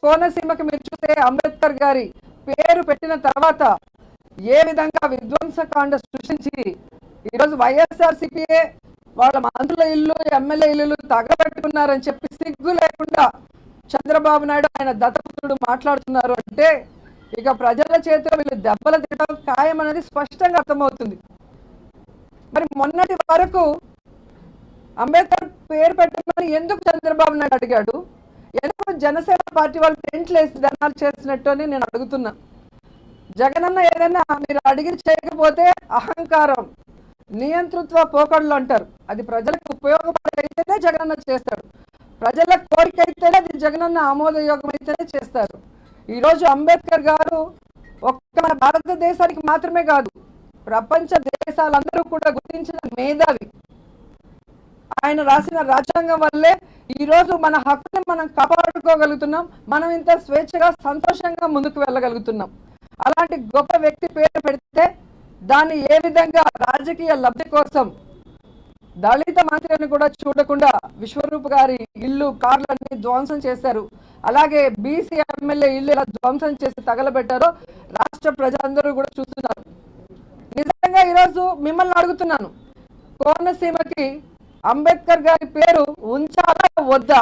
కోనసీమకి మీరు చూస్తే అంబేద్కర్ గారి పేరు పెట్టిన తర్వాత ఏ విధంగా విధ్వంసకాండ సృష్టించి ఈరోజు వైఎస్ఆర్సీపీఏ వాళ్ళ మంత్రుల ఇల్లు ఎమ్మెల్యే ఇల్లు తగబెట్టుకున్నారని చెప్పి సిగ్గు లేకుండా చంద్రబాబు నాయుడు ఆయన దత్తపుత్రుడు మాట్లాడుతున్నారు అంటే ఇక ప్రజల చేతిలో వీళ్ళు దెబ్బలు తినడం ఖాయం అనేది స్పష్టంగా అర్థమవుతుంది. మరి మొన్నటి వరకు అంబేద్కర్ పేరు పెట్టమని ఎందుకు చంద్రబాబు నాయుడు అడిగాడు? ఎందుకు జనసేన పార్టీ వాళ్ళు టెంట్లు వేసి ధర్నాలు చేసినట్టు అని నేను అడుగుతున్నా. జగనన్న ఏదైనా మీరు అడిగి చేయకపోతే అహంకారం, నియంతృత్వ పోకడలు అంటారు. అది ప్రజలకు ఉపయోగపడైతేనే జగనన్న చేస్తాడు. ప్రజల కోరిక అయితేనే అది జగనన్న ఆమోదయోగం అయితేనే చేస్తారు. ఈరోజు అంబేద్కర్ గారు ఒక్క మన భారతదేశానికి మాత్రమే కాదు, ప్రపంచ దేశాలందరూ కూడా గుర్తించిన మేధావి. ఆయన రాసిన రాజ్యాంగం వల్లే ఈరోజు మన హక్కుని మనం కాపాడుకోగలుగుతున్నాం. మనం ఇంత స్వేచ్ఛగా సంతోషంగా ముందుకు వెళ్ళగలుగుతున్నాం. అలాంటి గొప్ప వ్యక్తి పేరు పెడితే దాన్ని ఏ విధంగా రాజకీయ లబ్ధి కోసం దళిత మంత్రిని కూడా చూడకుండా విశ్వరూప్ గారి ఇల్లు కార్లన్నీ ధ్వంసం చేశారు. అలాగే బీసీ ఎమ్మెల్యే ఇల్లు ఇలా ధ్వంసం చేసి తగలబెట్టారో రాష్ట్ర ప్రజలందరూ కూడా చూస్తున్నారు. నిజంగా ఈరోజు మిమ్మల్ని అడుగుతున్నాను, కోనసీమకి అంబేద్కర్ గారి పేరు ఉంచాలా వద్దా?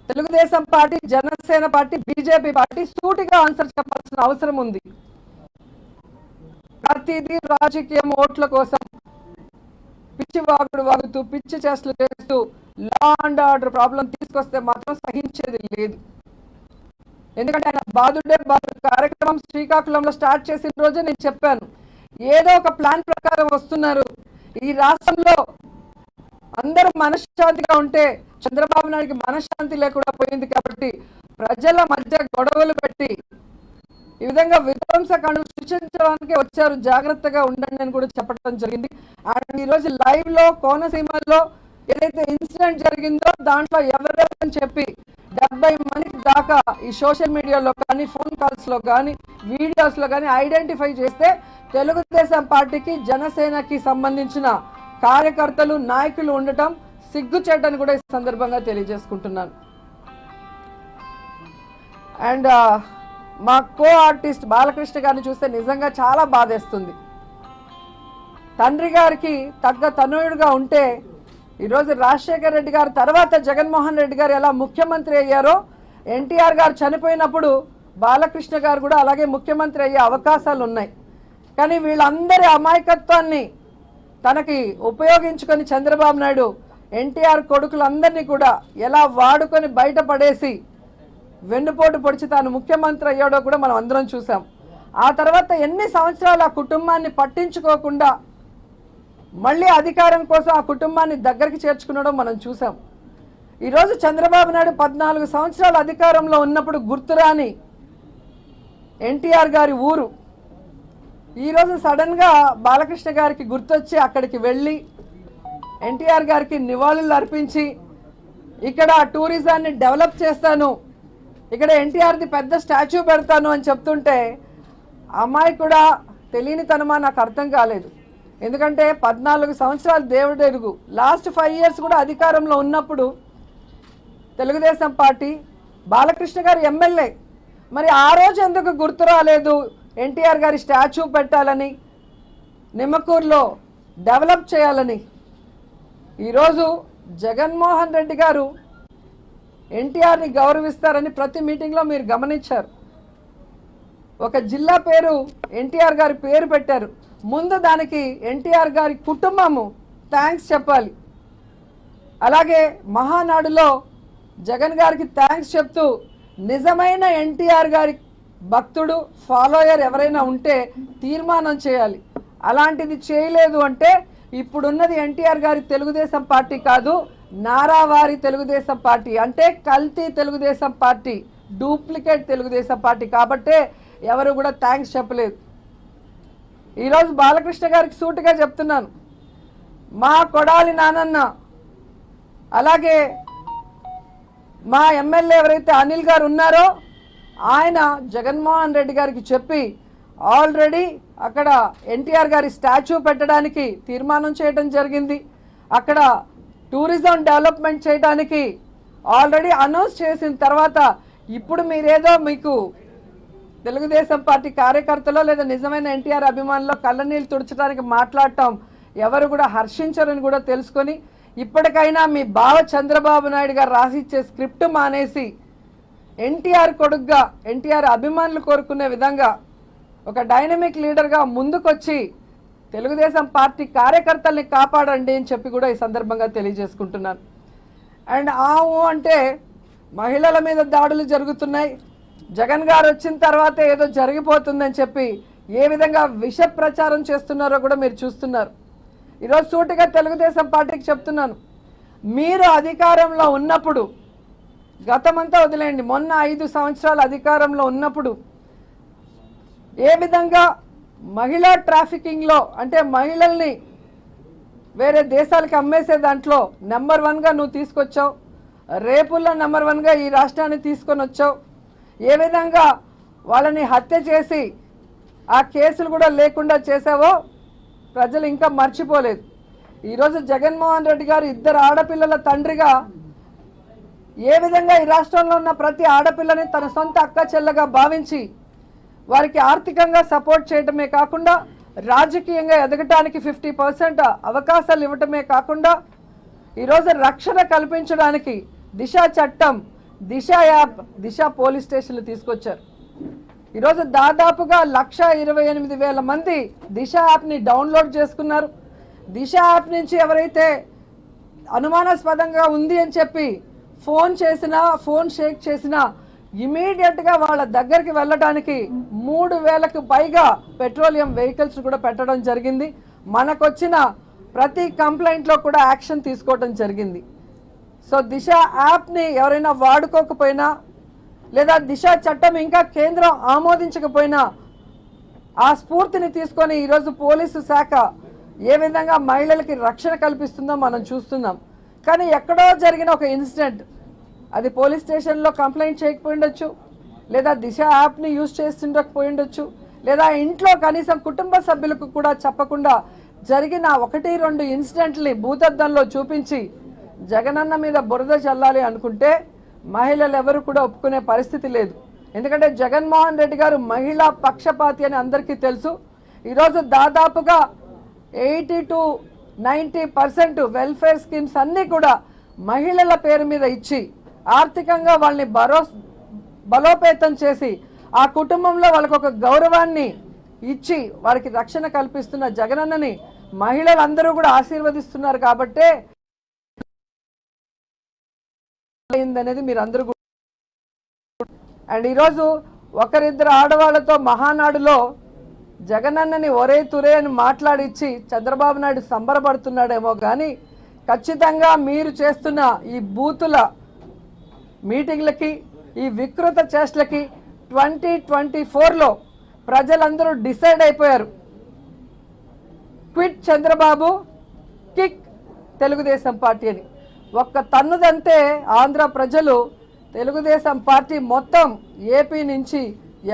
Telugu Desam party, Janasena party, BJP party సూటిగా ఆన్సర్ చెప్పాల్సిన అవసరం ఉంది. ప్రతిదీ రాజకీయం ఓట్ల కోసం పిచ్చి వాగుతూ పిచ్చి చేష్టలు చేస్తూ లా అండ్ ఆర్డర్ ప్రాబ్లం తీసుకొస్తే మాత్రం సహించేది లేదు. ఎందుకంటే ఆయన బాధుడే బాధ కార్యక్రమం శ్రీకాకుళంలో స్టార్ట్ చేసిన రోజే నేను చెప్పాను, ఏదో ఒక ప్లాన్ ప్రకారం వస్తున్నారు. ఈ రాష్ట్రంలో అందరూ మనశ్శాంతిగా ఉంటే చంద్రబాబు నాయుడికి మనశ్శాంతి లేకుండా పోయింది. కాబట్టి ప్రజల మధ్య గొడవలు పెట్టి ఈ విధంగా విధ్వంసకాండలు సృష్టించడానికి వచ్చారు. జాగ్రత్తగా ఉండండి అని కూడా చెప్పడం జరిగింది. అండ్ ఈరోజు లైవ్ లో కోనసీమలో ఏదైతే ఇన్సిడెంట్ జరిగిందో దాంట్లో ఎవరెవరని చెప్పి 70 మంది దాకా ఈ సోషల్ మీడియాలో కానీ, ఫోన్ కాల్స్ లో కానీ, వీడియోస్ లో కానీ ఐడెంటిఫై చేస్తే తెలుగుదేశం పార్టీకి, జనసేనకి సంబంధించిన కార్యకర్తలు, నాయకులు ఉండటం సిగ్గుచేటని కూడా ఈ సందర్భంగా తెలియజేసుకుంటున్నాను. అండ్ మా కో ఆర్టిస్ట్ బాలకృష్ణ గారిని చూస్తే నిజంగా చాలా బాధేస్తుంది. తండ్రి గారికి తగ్గ తనయుడుగా ఉంటే ఈరోజు రాజశేఖర రెడ్డి గారు తర్వాత జగన్మోహన్ రెడ్డి గారు ఎలా ముఖ్యమంత్రి అయ్యారో, ఎన్టీఆర్ గారు చనిపోయినప్పుడు బాలకృష్ణ గారు కూడా అలాగే ముఖ్యమంత్రి అయ్యే అవకాశాలు ఉన్నాయి. కానీ వీళ్ళందరి అమాయకత్వాన్ని తనకి ఉపయోగించుకొని చంద్రబాబు నాయుడు ఎన్టీఆర్ కొడుకులందరినీ కూడా ఎలా వాడుకొని బయటపడేసి వెన్నుపోటు పొడిచి తాను ముఖ్యమంత్రి అయ్యాడో కూడా మనం అందరం చూసాం. ఆ తర్వాత ఎన్ని సంవత్సరాలు ఆ కుటుంబాన్ని పట్టించుకోకుండా మళ్ళీ అధికారం కోసం ఆ కుటుంబాన్ని దగ్గరికి చేర్చుకున్నాడో మనం చూసాం. ఈరోజు చంద్రబాబు నాయుడు 14 సంవత్సరాలు అధికారంలో ఉన్నప్పుడు గుర్తురాని ఎన్టీఆర్ గారి ఊరు ఈరోజు సడన్గా బాలకృష్ణ గారికి గుర్తొచ్చి అక్కడికి వెళ్ళి ఎన్టీఆర్ గారికి నివాళులు అర్పించి ఇక్కడ టూరిజాన్ని డెవలప్ చేస్తాను, ఇక్కడ ఎన్టీఆర్ది పెద్ద స్టాచ్యూ పెడతాను అని చెప్తుంటే అమ్మాయి కూడా తెలియని తనమా నాకు అర్థం కాలేదు. ఎందుకంటే 14 సంవత్సరాలు దేవుడు ఎరుగు, లాస్ట్ 5 years కూడా అధికారంలో ఉన్నప్పుడు తెలుగుదేశం పార్టీ, బాలకృష్ణ గారు ఎమ్మెల్యే, మరి ఆ రోజు ఎందుకు గుర్తు రాలేదు ఎన్టీఆర్ గారి స్టాచ్యూ పెట్టాలని, నిమ్మకూరులో డెవలప్ చేయాలని? ఈరోజు జగన్మోహన్ రెడ్డి గారు ఎన్టీఆర్ని గౌరవిస్తారని ప్రతి మీటింగ్లో మీరు గమనించారు. ఒక జిల్లా పేరు ఎన్టీఆర్ గారి పేరు పెట్టారు. ముందు దానికి ఎన్టీఆర్ గారి కుటుంబము థ్యాంక్స్ చెప్పాలి. అలాగే మహానాడులో జగన్ గారికి థ్యాంక్స్ చెప్తూ నిజమైన ఎన్టీఆర్ గారి భక్తుడు, ఫాలోయర్ ఎవరైనా ఉంటే తీర్మానం చేయాలి. అలాంటిది చేయలేదు అంటే ఇప్పుడున్నది ఎన్టీఆర్ గారి తెలుగుదేశం పార్టీ కాదు, నారావారి తెలుగుదేశం పార్టీ, అంటే కల్తీ Telugu Desam party, duplicate Telugu Desam party. కాబట్టే ఎవరు కూడా థ్యాంక్స్ చెప్పలేదు. ఈరోజు బాలకృష్ణ గారికి సూటిగా చెప్తున్నాను, మా కొడాలి నానన్న అలాగే మా ఎమ్మెల్యే ఎవరైతే అనిల్ గారు ఉన్నారో ఆయన జగన్మోహన్ రెడ్డి గారికి చెప్పి ఆల్రెడీ అక్కడ ఎన్టీఆర్ గారి స్టాచ్యూ పెట్టడానికి తీర్మానం చేయడం జరిగింది. అక్కడ టూరిజం డెవలప్మెంట్ చేయడానికి ఆల్రెడీ అనౌన్స్ చేసిన తర్వాత ఇప్పుడు మీరేదో మీకు తెలుగుదేశం పార్టీ కార్యకర్తలో లేదా నిజమైన ఎన్టీఆర్ అభిమానులు కళ్ళనీళ్ళు తుడచడానికి మాట్లాడటం ఎవరు కూడా హర్షించరని కూడా తెలుసుకొని ఇప్పటికైనా మీ బావ చంద్రబాబు నాయుడు గారు రాసిచ్చే స్క్రిప్ట్ మానేసి ఎన్టీఆర్ కొడుగ్గా ఎన్టీఆర్ అభిమానులు కోరుకునే విధంగా ఒక డైనమిక్ లీడర్గా ముందుకొచ్చి తెలుగుదేశం పార్టీ కార్యకర్తల్ని కాపాడండి అని చెప్పి కూడా ఈ సందర్భంగా తెలియజేసుకుంటున్నాను. అండ్ అంటే మహిళల మీద దాడులు జరుగుతున్నాయి, జగన్ గారు వచ్చిన తర్వాత ఏదో జరిగిపోతుందని చెప్పి ఏ విధంగా విష ప్రచారం చేస్తున్నారో కూడా మీరు చూస్తున్నారు. ఈరోజు సూటిగా తెలుగుదేశం పార్టీకి చెప్తున్నాను, మీరు అధికారంలో ఉన్నప్పుడు, గతమంతా వదిలేయండి, మొన్న 5 సంవత్సరాలు అధికారంలో ఉన్నప్పుడు ఏ విధంగా మహిళా ట్రాఫికింగ్లో అంటే మహిళల్ని వేరే దేశాలకు అమ్మేసే దాంట్లో నెంబర్ 1గా నువ్వు తీసుకొచ్చావు, రేపుల్లో నెంబర్ 1గా ఈ రాష్ట్రాన్ని తీసుకొని వచ్చావు, ఏ విధంగా వాళ్ళని హత్య చేసి ఆ కేసులు కూడా లేకుండా చేసావో ప్రజలు ఇంకా మర్చిపోలేదు. ఈరోజు జగన్మోహన్ రెడ్డి గారు 2 ఆడపిల్లల తండ్రిగా ఏ విధంగా ఈ రాష్ట్రంలో ఉన్న ప్రతి ఆడపిల్లని తన సొంత అక్క చెల్లెగా భావించి వారికి ఆర్థికంగా సపోర్ట్ చేయడమే కాకుండా రాజకీయంగా ఎదగటానికి 50% అవకాశాలు ఇవ్వటమే కాకుండా ఈరోజు రక్షణ కల్పించడానికి దిశ చట్టం, దిశ యాప్, దిశ పోలీస్ స్టేషన్లు తీసుకొచ్చారు. ఈరోజు దాదాపుగా 1,28,000 మంది దిశ యాప్ని డౌన్లోడ్ చేసుకున్నారు. దిశ యాప్ నుంచి ఎవరైతే అనుమానాస్పదంగా ఉంది అని చెప్పి ఫోన్ చేసినా, ఫోన్ షేక్ చేసినా ఇమీడియట్గా వాళ్ళ దగ్గరికి వెళ్ళడానికి 3,000కు పైగా పెట్రోలియం వెహికల్స్ కూడా పెట్టడం జరిగింది. మనకొచ్చిన ప్రతి కంప్లైంట్లో కూడా యాక్షన్ తీసుకోవడం జరిగింది. సో దిశ యాప్ని ఎవరైనా వాడుకోకపోయినా లేదా దిశ చట్టం ఇంకా కేంద్రం ఆమోదించకపోయినా ఆ స్ఫూర్తిని తీసుకొని ఈరోజు పోలీసు శాఖ ఏ విధంగా మహిళలకి రక్షణ కల్పిస్తుందో మనం చూస్తున్నాం. కానీ ఎక్కడో జరిగిన ఒక ఇన్సిడెంట్, అది పోలీస్ స్టేషన్లో కంప్లైంట్ చేయకపోయిండొచ్చు, లేదా దిశ యాప్ని యూజ్ చేస్తుండకపోయిండొచ్చు, లేదా ఇంట్లో కనీసం కుటుంబ సభ్యులకు కూడా చెప్పకుండా జరిగిన 1-2 ఇన్సిడెంట్ని భూతద్దంలో చూపించి జగనన్న మీద బురద చల్లాలి అనుకుంటే మహిళలు ఎవరు కూడా ఒప్పుకునే పరిస్థితి లేదు. ఎందుకంటే జగన్మోహన్ రెడ్డి గారు మహిళా పక్షపాతి అని అందరికీ తెలుసు. ఈరోజు దాదాపుగా 80 to 90% వెల్ఫేర్ స్కీమ్స్ అన్నీ కూడా మహిళల పేరు మీద ఇచ్చి ఆర్థికంగా వాళ్ళని బలోపేతం చేసి ఆ కుటుంబంలో వాళ్ళకు ఒక గౌరవాన్ని ఇచ్చి వారికి రక్షణ కల్పిస్తున్న జగనన్నని మహిళలందరూ కూడా ఆశీర్వదిస్తున్నారు. కాబట్టే అనేది మీరు అందరూ. అండ్ ఈరోజు 1-2 ఆడవాళ్లతో మహానాడులో జగనన్నని ఒరే తురే అని మాట్లాడిచ్చి చంద్రబాబు నాయుడు సంబరపడుతున్నాడేమో కానీ ఖచ్చితంగా మీరు చేస్తున్న ఈ బూతుల మీటింగ్లకి, ఈ వికృత చేష్టలకి 2024లో ప్రజలందరూ డిసైడ్ అయిపోయారు. Quit Chandrababu, kick Telugu Desam party అని. ఒక్క తన్నుదంతే ఆంధ్ర ప్రజలు తెలుగుదేశం పార్టీ మొత్తం ఏపీ నుంచి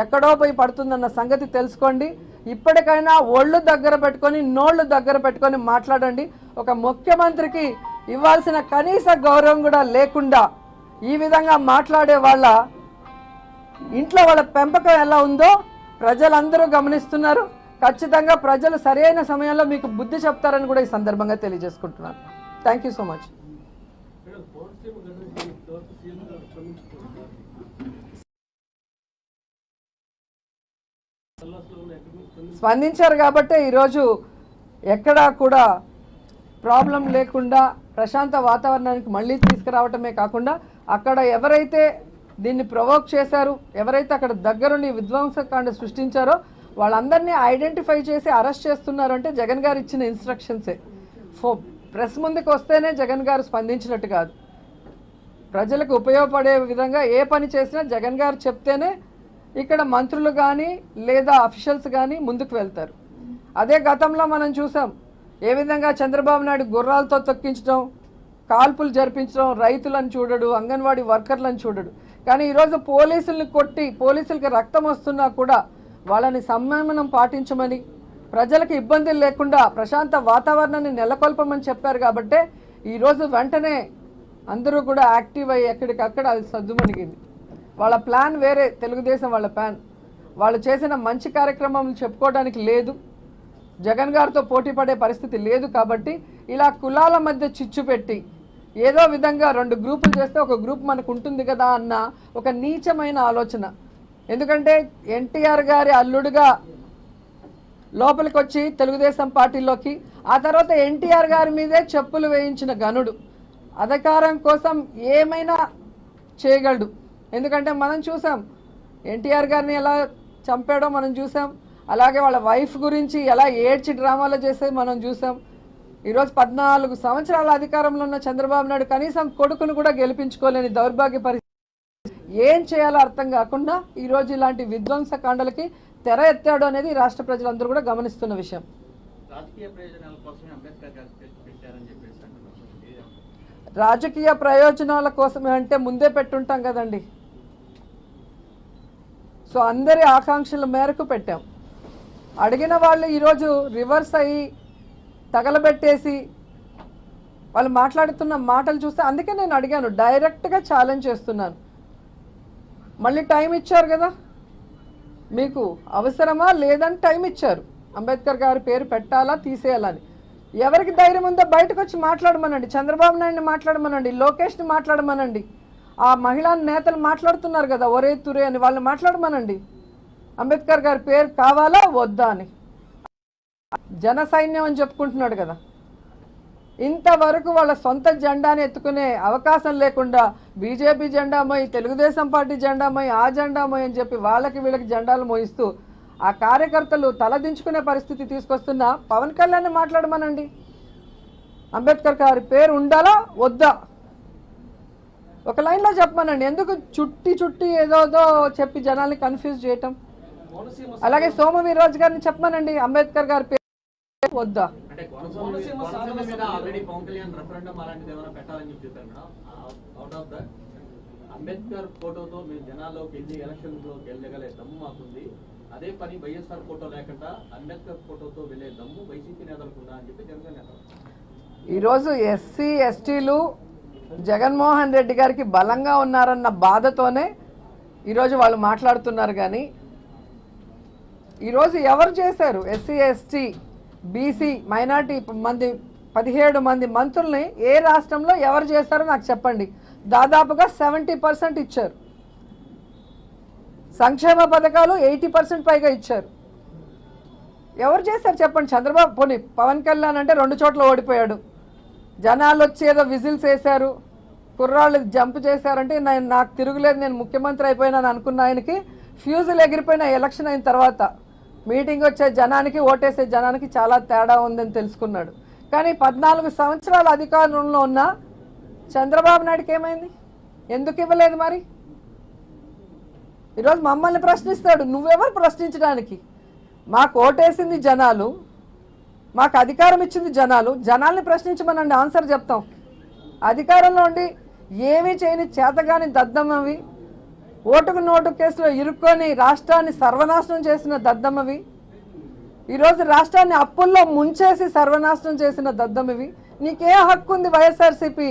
ఎక్కడో పోయి పడుతుందన్న సంగతి తెలుసుకోండి. ఇప్పటికైనా ఒళ్ళు దగ్గర పెట్టుకొని, నోళ్ళు దగ్గర పెట్టుకొని మాట్లాడండి. ఒక ముఖ్యమంత్రికి ఇవ్వాల్సిన కనీస గౌరవం కూడా లేకుండా ఈ విధంగా మాట్లాడే వాళ్ళ ఇంట్లో వాళ్ళ పెంపకం ఎలా ఉందో ప్రజలందరూ గమనిస్తున్నారు. ఖచ్చితంగా ప్రజలు సరైన సమయంలో మీకు బుద్ధి చెప్తారని కూడా ఈ సందర్భంగా తెలియజేసుకుంటున్నాను. Thank you so much. స్పందించారు కాబట్టి ఈరోజు ఎక్కడా కూడా ప్రాబ్లం లేకుండా ప్రశాంత వాతావరణానికి మళ్ళీ తీసుకురావటమే కాకుండా అక్కడ ఎవరైతే దీన్ని ప్రొవోక్ చేశారు, ఎవరైతే అక్కడ దగ్గరుండి విధ్వంసకాండ సృష్టించారో వాళ్ళందరినీ ఐడెంటిఫై చేసి అరెస్ట్ చేస్తున్నారు. అంటే జగన్ గారు ఇచ్చిన ఇన్స్ట్రక్షన్సే. ప్రెస్ ముందుకు వస్తేనే జగన్ గారు స్పందించినట్టు కాదు. ప్రజలకు ఉపయోగపడే విధంగా ఏ పని చేసినా జగన్ గారు చెప్తేనే ఇక్కడ మంత్రులు కానీ లేదా అఫీషియల్స్ కానీ ముందుకు వెళ్తారు. అదే గతంలో మనం చూసాం ఏ విధంగా చంద్రబాబు నాయుడు గుర్రాలతో తొక్కించడం, కాల్పులు జరిపించడం, రైతులను చూడడు, అంగన్వాడీ వర్కర్లను చూడడు. కానీ ఈరోజు పోలీసుల్ని కొట్టి పోలీసులకి రక్తం వస్తున్నా కూడా వాళ్ళని సంయమనం పాటించమని, ప్రజలకు ఇబ్బందులు లేకుండా ప్రశాంత వాతావరణాన్ని నెలకొల్పమని చెప్పారు. కాబట్టే ఈరోజు వెంటనే అందరూ కూడా యాక్టివ్ అయ్యి ఎక్కడికక్కడ అది సద్దుమణిగింది. వాళ్ళ ప్లాన్ వేరే, తెలుగుదేశం వాళ్ళ ప్లాన్. వాళ్ళు చేసిన మంచి కార్యక్రమం చెప్పుకోవడానికి లేదు, జగన్ గారితో పోటీ పడే పరిస్థితి లేదు. కాబట్టి ఇలా కులాల మధ్య చిచ్చు పెట్టి ఏదో విధంగా 2 గ్రూపులు చేస్తే ఒక గ్రూప్ మనకు ఉంటుంది కదా అన్న ఒక నీచమైన ఆలోచన. ఎందుకంటే ఎన్టీఆర్ గారి అల్లుడుగా లోపలికి వచ్చి తెలుగుదేశం పార్టీలోకి, ఆ తర్వాత ఎన్టీఆర్ గారి మీదే చెప్పులు వేయించిన గనుడు అధికారం కోసం ఏమైనా చేయగలడు. ఎందుకంటే మనం చూసాం ఎన్టీఆర్ గారిని ఎలా చంపాడో మనం చూసాం, అలాగే వాళ్ళ వైఫ్ గురించి ఎలా ఏడ్చి డ్రామాలు చేసేది మనం చూసాం. ఈరోజు 14 సంవత్సరాల అధికారంలో ఉన్న చంద్రబాబు నాయుడు కనీసం కొడుకును కూడా గెలిపించుకోలేని దౌర్భాగ్య పరిస్థితి. ఏం చేయాలో అర్థం కాకుండా ఈరోజు ఇలాంటి విధ్వంసకాండలకి తెర ఎత్తాడు అనేది రాష్ట్ర ప్రజలందరూ కూడా గమనిస్తున్న విషయం. రాజకీయ ప్రయోజనాల కోసమే అంటే ముందే పెట్టుంటాం కదండి. సో అందరి ఆకాంక్షల మేరకు పెట్టాం. అడిగిన వాళ్ళు ఈరోజు రివర్స్ అయ్యి తగలబెట్టేసి వాళ్ళు మాట్లాడుతున్న మాటలు చూస్తే అందుకే నేను అడిగాను, డైరెక్ట్గా ఛాలెంజ్ చేస్తున్నాను. మళ్ళీ టైం ఇచ్చారు కదా, మీకు అవసరమా లేదని టైం ఇచ్చారు. అంబేద్కర్ గారి పేరు పెట్టాలా తీసేయాలని ఎవరికి ధైర్యం ఉందో బయటకు వచ్చి మాట్లాడమనండి. చంద్రబాబు నాయుడిని మాట్లాడమనండి, లోకేష్ని మాట్లాడమనండి, ఆ మహిళా నేతలు మాట్లాడుతున్నారు కదా ఒరే తురే అని, వాళ్ళు మాట్లాడమనండి. అంబేద్కర్ గారి పేరు కావాలా వద్దా అని. జన సైన్యం అని చెప్పుకుంటున్నాడు కదా, ఇంతవరకు వాళ్ళ సొంత జెండాని ఎత్తుకునే అవకాశం లేకుండా బీజేపీ జెండా మోయి, తెలుగుదేశం పార్టీ జెండా మోయి, ఆ జెండా మోయి అని చెప్పి వాళ్ళకి వీళ్ళకి జెండాలు మోయిస్తూ ఆ కార్యకర్తలు తలదించుకునే పరిస్థితి తీసుకొస్తున్న పవన్ కళ్యాణ్ మాట్లాడమనండి. అంబేద్కర్ గారి పేరు ఉండాలా వద్దా ఒక లైన్లో చెప్పమనండి. ఎందుకు చుట్టి ఏదోదో చెప్పి జనాల్ని కన్ఫ్యూజ్ చేయటం. అలాగే సోము వీర్రాజు గారిని చెప్పమనండి, అంబేద్కర్ గారి పేరు వద్దా. అంబేద్కర్ ఫోటోతో మేము జనాల్లోకి వెళ్ళి ఎలక్షన్స్ లోకి వెళ్ళగలే దమ్ము మాకుంది, అదే పని వైఎస్ఆర్ ఫోటో లేకుండా అంబేద్కర్ ఫోటోతో వెళ్లే దమ్ము వైసీపీ నేతలకు ఉందా అని చెప్పి జనసేన నేతలు ఈరోజు ఎస్సీ ఎస్టీలు జగన్మోహన్ రెడ్డి గారికి బలంగా ఉన్నారన్న బాధతోనే ఈరోజు వాళ్ళు మాట్లాడుతున్నారు. కానీ ఈరోజు ఎవరు చేశారు ఎస్సీ ఎస్టీ బీసీ మైనార్టీ 17 మంది మంత్రుల్ని ఏ రాష్ట్రంలో ఎవరు చేశారో నాకు చెప్పండి. దాదాపుగా 70% ఇచ్చారు. సంక్షేమ పథకాలు 80% పైగా ఇచ్చారు. ఎవరు చేశారు చెప్పండి. చంద్రబాబు పోనీ పవన్ కళ్యాణ్ అంటే 2 చోట్ల ఓడిపోయాడు, జనాలు వచ్చి ఏదో విజిల్స్ వేశారు, కుర్రాళ్ళు జంప్ చేశారంటే నాకు తిరుగులేదు, నేను ముఖ్యమంత్రి అయిపోయినాను అనుకున్న ఆయనకి ఫ్యూజులు ఎగిరిపోయిన ఎలక్షన్ అయిన తర్వాత మీటింగ్ వచ్చే జనానికి ఓటేసే జనానికి చాలా తేడా ఉందని తెలుసుకున్నాడు. కానీ 14 సంవత్సరాల అధికారంలో ఉన్న చంద్రబాబు నాయుడుకి ఏమైంది, ఎందుకు ఇవ్వలేదు? మరి ఈరోజు మమ్మల్ని ప్రశ్నిస్తాడు, నువ్వెవరు ప్రశ్నించడానికి? మాకు ఓటేసింది జనాలు, మాకు అధికారం ఇచ్చింది జనాలు, జనాల్ని ప్రశ్నించమనండి, ఆన్సర్ చెప్తాం. అధికారంలో ఉండి ఏమీ చేయని చేతగాని దద్దమ్మవి, ఓటుకు నోటు కేసులో ఇరుక్కొని రాష్ట్రాన్ని సర్వనాశనం చేసిన దద్దమ్మవి, ఈరోజు రాష్ట్రాన్ని అప్పుల్లో ముంచేసి సర్వనాశనం చేసిన దద్దమ్మవి, నీకే హక్కు ఉంది వైఎస్ఆర్సీపీ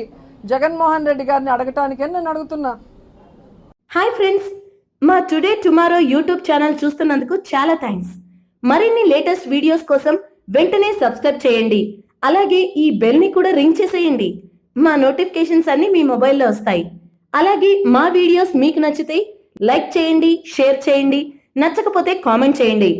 జగన్మోహన్ రెడ్డి గారిని అడగటానికి అని నేను అడుగుతున్నా. హాయ్ ఫ్రెండ్స్, మా టుడే టుమారో యూట్యూబ్ ఛానల్ చూస్తున్నందుకు చాలా థ్యాంక్స్. మరిన్ని లేటెస్ట్ వీడియోస్ కోసం వెంటనే సబ్స్క్రైబ్ చేయండి. అలాగే ఈ బెల్ ని కూడా రింగ్ చేసేయండి. మా నోటిఫికేషన్స్ అన్ని మీ మొబైల్లో వస్తాయి. అలాగే మా వీడియోస్ మీకు నచ్చితే లైక్ చేయండి, షేర్ చేయండి, నచ్చకపోతే కామెంట్ చేయండి.